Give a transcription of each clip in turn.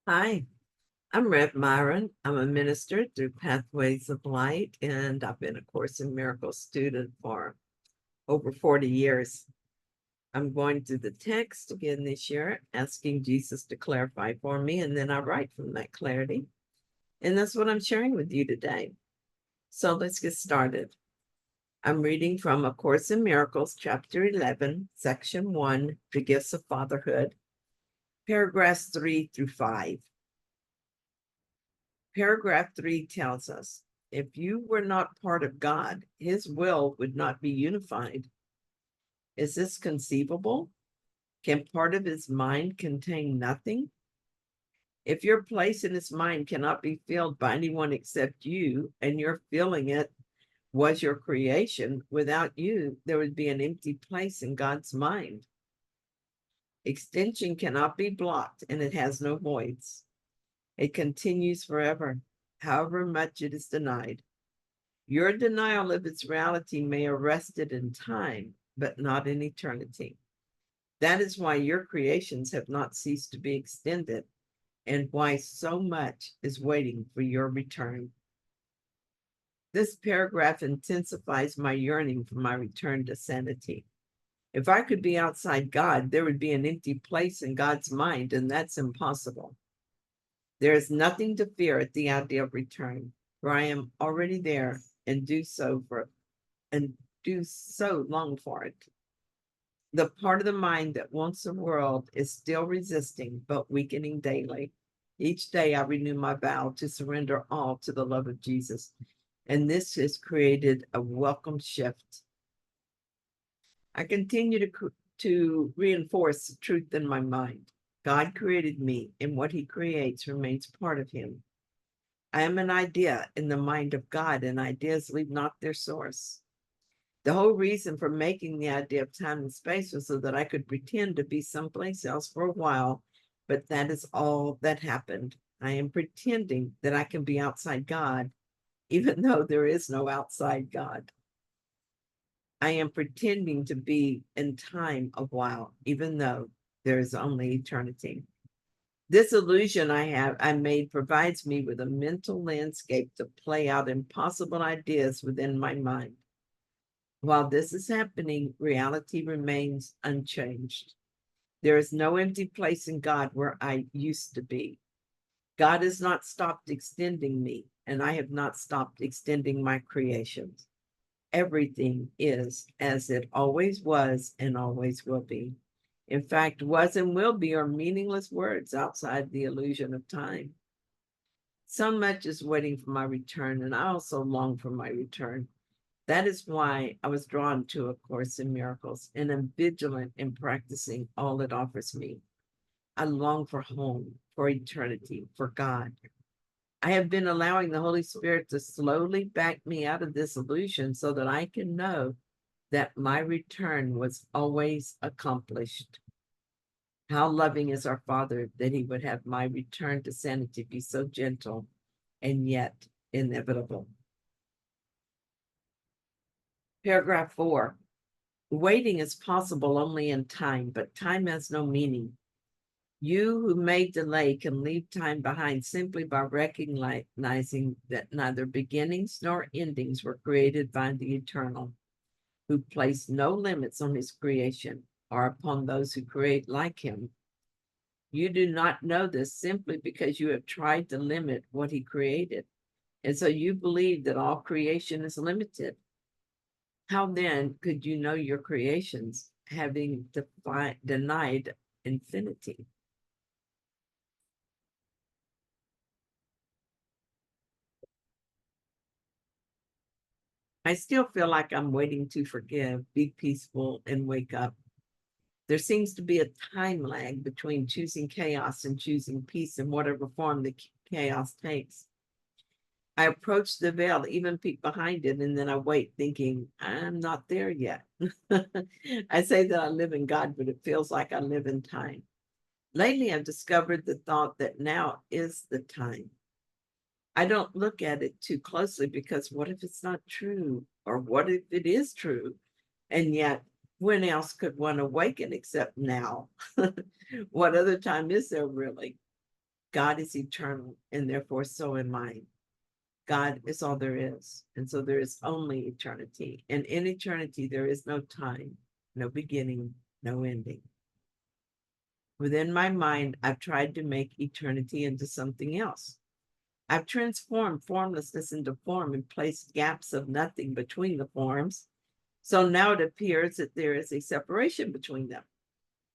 Hi, I'm Rev Myron. I'm a minister through Pathways of Light, and I've been a Course in Miracles student for over 40 years. I'm going through the text again this year, asking Jesus to clarify for me, and then I write from that clarity. And that's what I'm sharing with you today. So let's get started. I'm reading from A Course in Miracles, Chapter 11, Section 1, The Gifts of Fatherhood, paragraphs 3 through 5. Paragraph 3 tells us, if you were not part of God, his will would not be unified. Is this conceivable? Can part of his mind contain nothing? If your place in his mind cannot be filled by anyone except you, and your feeling it was your creation, without you, there would be an empty place in God's mind. Extension cannot be blocked, and it has no voids. It continues forever, however much it is denied. Your denial of its reality may arrest it in time, but not in eternity. That is why your creations have not ceased to be extended, and why so much is waiting for your return. This paragraph intensifies my yearning for my return to sanity. If I could be outside God, there would be an empty place in God's mind, and that's impossible. There is nothing to fear at the idea of return, for I am already there and do so long for it. The part of the mind that wants the world is still resisting, but weakening daily. Each day I renew my vow to surrender all to the love of Jesus, and this has created a welcome shift. I continue to reinforce the truth in my mind. God created me, and what he creates remains part of him. I am an idea in the mind of God, and ideas leave not their source. The whole reason for making the idea of time and space was so that I could pretend to be someplace else for a while, but that is all that happened. I am pretending that I can be outside God, even though there is no outside God. I am pretending to be in time a while, even though there is only eternity. This illusion I made provides me with a mental landscape to play out impossible ideas within my mind. While this is happening, reality remains unchanged. There is no empty place in God where I used to be. God has not stopped extending me, and I have not stopped extending my creations. Everything is as it always was and always will be. In fact, was and will be are meaningless words outside the illusion of time. So much is waiting for my return, and I also long for my return. That is why I was drawn to A Course in Miracles and am vigilant in practicing all it offers me. I long for home, for eternity, for God. I have been allowing the Holy Spirit to slowly back me out of this illusion so that I can know that my return was always accomplished. How loving is our Father that he would have my return to sanity be so gentle and yet inevitable. Paragraph 4. Waiting is possible only in time, but time has no meaning. You who may delay can leave time behind simply by recognizing that neither beginnings nor endings were created by the eternal, who placed no limits on his creation or upon those who create like him. You do not know this simply because you have tried to limit what he created. And so you believe that all creation is limited. How then could you know your creations having denied infinity? I still feel like I'm waiting to forgive, be peaceful, and wake up. There seems to be a time lag between choosing chaos and choosing peace in whatever form the chaos takes. I approach the veil, even peek behind it, and then I wait, thinking, I'm not there yet. I say that I live in God, but it feels like I live in time. Lately, I've discovered the thought that now is the time. I don't look at it too closely because what if it's not true? Or what if it is true? And yet, when else could one awaken except now? What other time is there really? God is eternal, and therefore so am I. God is all there is. And so there is only eternity. And in eternity, there is no time, no beginning, no ending. Within my mind, I've tried to make eternity into something else. I've transformed formlessness into form and placed gaps of nothing between the forms. So now it appears that there is a separation between them.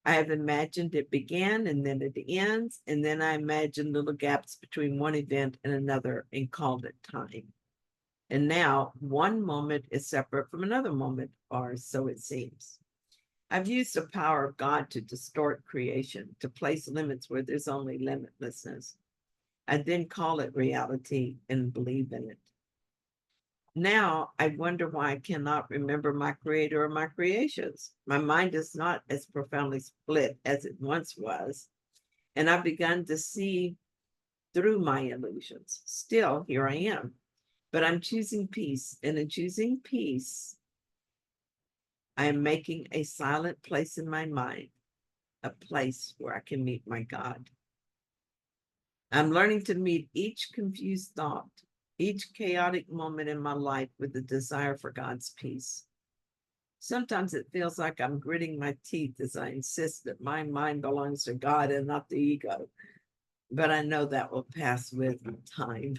I have imagined it began and then it ends, and then I imagine little gaps between one event and another and called it time. And now one moment is separate from another moment, or so it seems. I've used the power of God to distort creation, to place limits where there's only limitlessness. I then call it reality and believe in it. Now I wonder why I cannot remember my creator or my creations. My mind is not as profoundly split as it once was, and I've begun to see through my illusions. Still, here I am, but I'm choosing peace, and in choosing peace, I am making a silent place in my mind, a place where I can meet my God. I'm learning to meet each confused thought, each chaotic moment in my life with the desire for God's peace. Sometimes it feels like I'm gritting my teeth as I insist that my mind belongs to God and not the ego. But I know that will pass with time.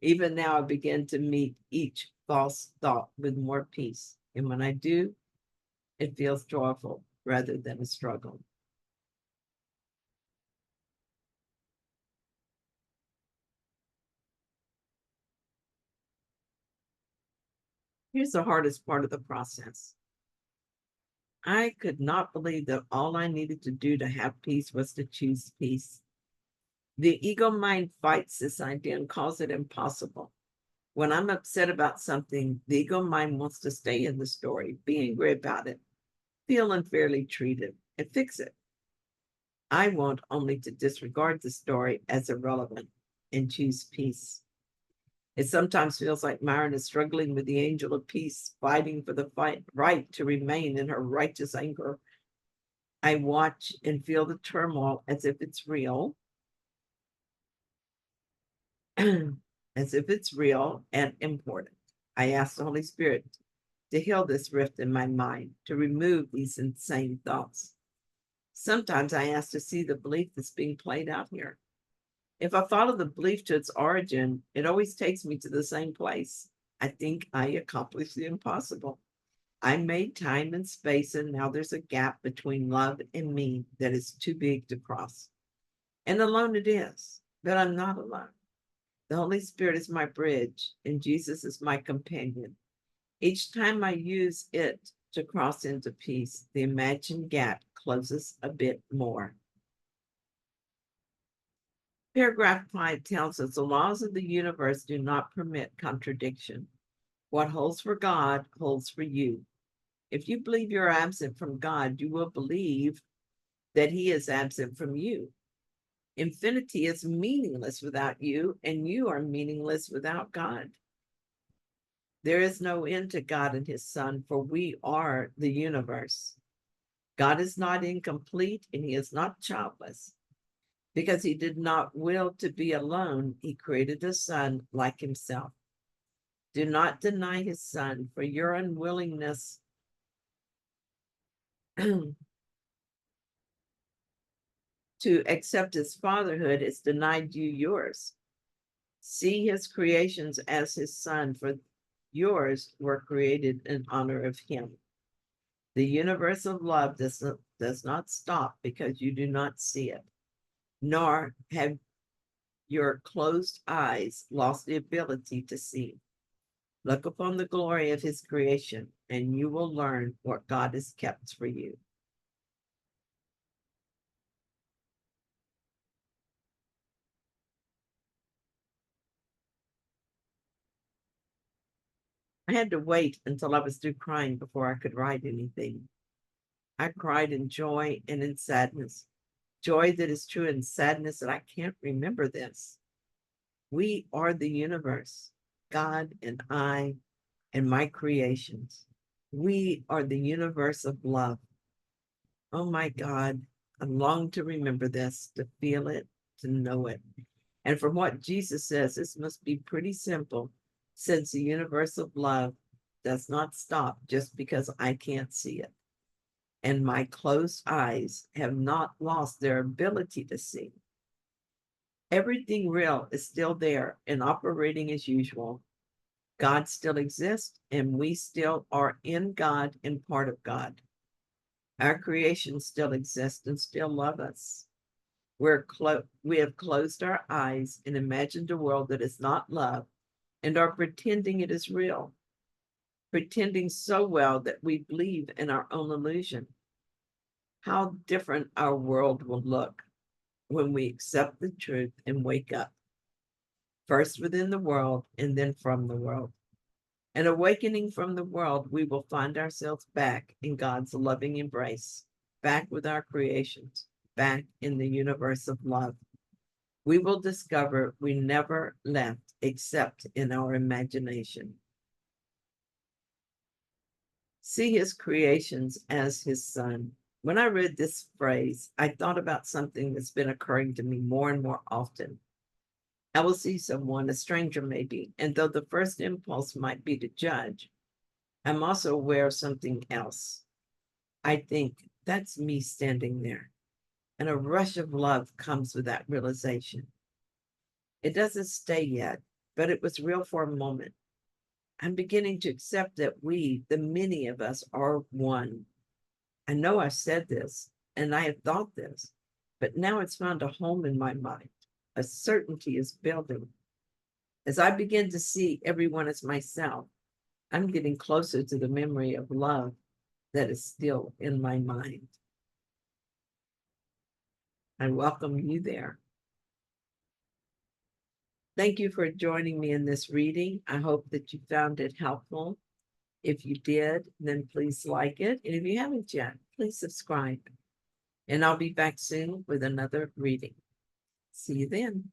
Even now, I begin to meet each false thought with more peace. And when I do, it feels joyful rather than a struggle. Here's the hardest part of the process. I could not believe that all I needed to do to have peace was to choose peace. The ego mind fights this idea and calls it impossible. When I'm upset about something, the ego mind wants to stay in the story, be angry about it, feel unfairly treated, and fix it. I want only to disregard the story as irrelevant and choose peace. It sometimes feels like Myron is struggling with the angel of peace, fighting for the right to remain in her righteous anger. I watch and feel the turmoil as if it's real, as if it's real and important. I ask the Holy Spirit to heal this rift in my mind, to remove these insane thoughts. Sometimes I ask to see the belief that's being played out here. If I follow the belief to its origin, it always takes me to the same place. I think I accomplished the impossible. I made time and space, and now there's a gap between love and me that is too big to cross. And alone it is, but I'm not alone. The Holy Spirit is my bridge, and Jesus is my companion. Each time I use it to cross into peace, the imagined gap closes a bit more. Paragraph 5 tells us the laws of the universe do not permit contradiction. What holds for God holds for you. If you believe you're absent from God, you will believe that he is absent from you. Infinity is meaningless without you, and you are meaningless without God. There is no end to God and his Son, for we are the universe. God is not incomplete, and he is not childless. Because he did not will to be alone, he created a son like himself. Do not deny his son, for your unwillingness to accept his fatherhood has denied you yours. See his creations as his son, for yours were created in honor of him. The universe of love does not stop because you do not see it, nor have your closed eyes lost the ability to see. Look upon the glory of his creation, and you will learn what God has kept for you. I had to wait until I was through crying before I could write anything. I cried in joy and in sadness. Joy that is true and sadness that I can't remember this. We are the universe, God and I and my creations. We are the universe of love. Oh my God, I long to remember this, to feel it, to know it. And from what Jesus says, this must be pretty simple, since the universe of love does not stop just because I can't see it. And my closed eyes have not lost their ability to see. Everything real is still there and operating as usual. God still exists, and we still are in God and part of God. Our creation still exists and still love us. We have closed our eyes and imagined a world that is not love and are pretending it is real, pretending so well that we believe in our own illusion. How different our world will look when we accept the truth and wake up, first within the world and then from the world. And awakening from the world, we will find ourselves back in God's loving embrace, back with our creations, back in the universe of love. We will discover we never left except in our imagination. See his creations as his son. When I read this phrase, I thought about something that's been occurring to me more and more often. I will see someone, a stranger maybe, and though the first impulse might be to judge, I'm also aware of something else. I think, that's me standing there. And a rush of love comes with that realization. It doesn't stay yet, but it was real for a moment. I'm beginning to accept that we, the many of us, are one. I know I've said this, and I have thought this, but now it's found a home in my mind. A certainty is building. As I begin to see everyone as myself, I'm getting closer to the memory of love that is still in my mind. I welcome you there. Thank you for joining me in this reading. I hope that you found it helpful. If you did, then please like it. And if you haven't yet, please subscribe. And I'll be back soon with another reading. See you then.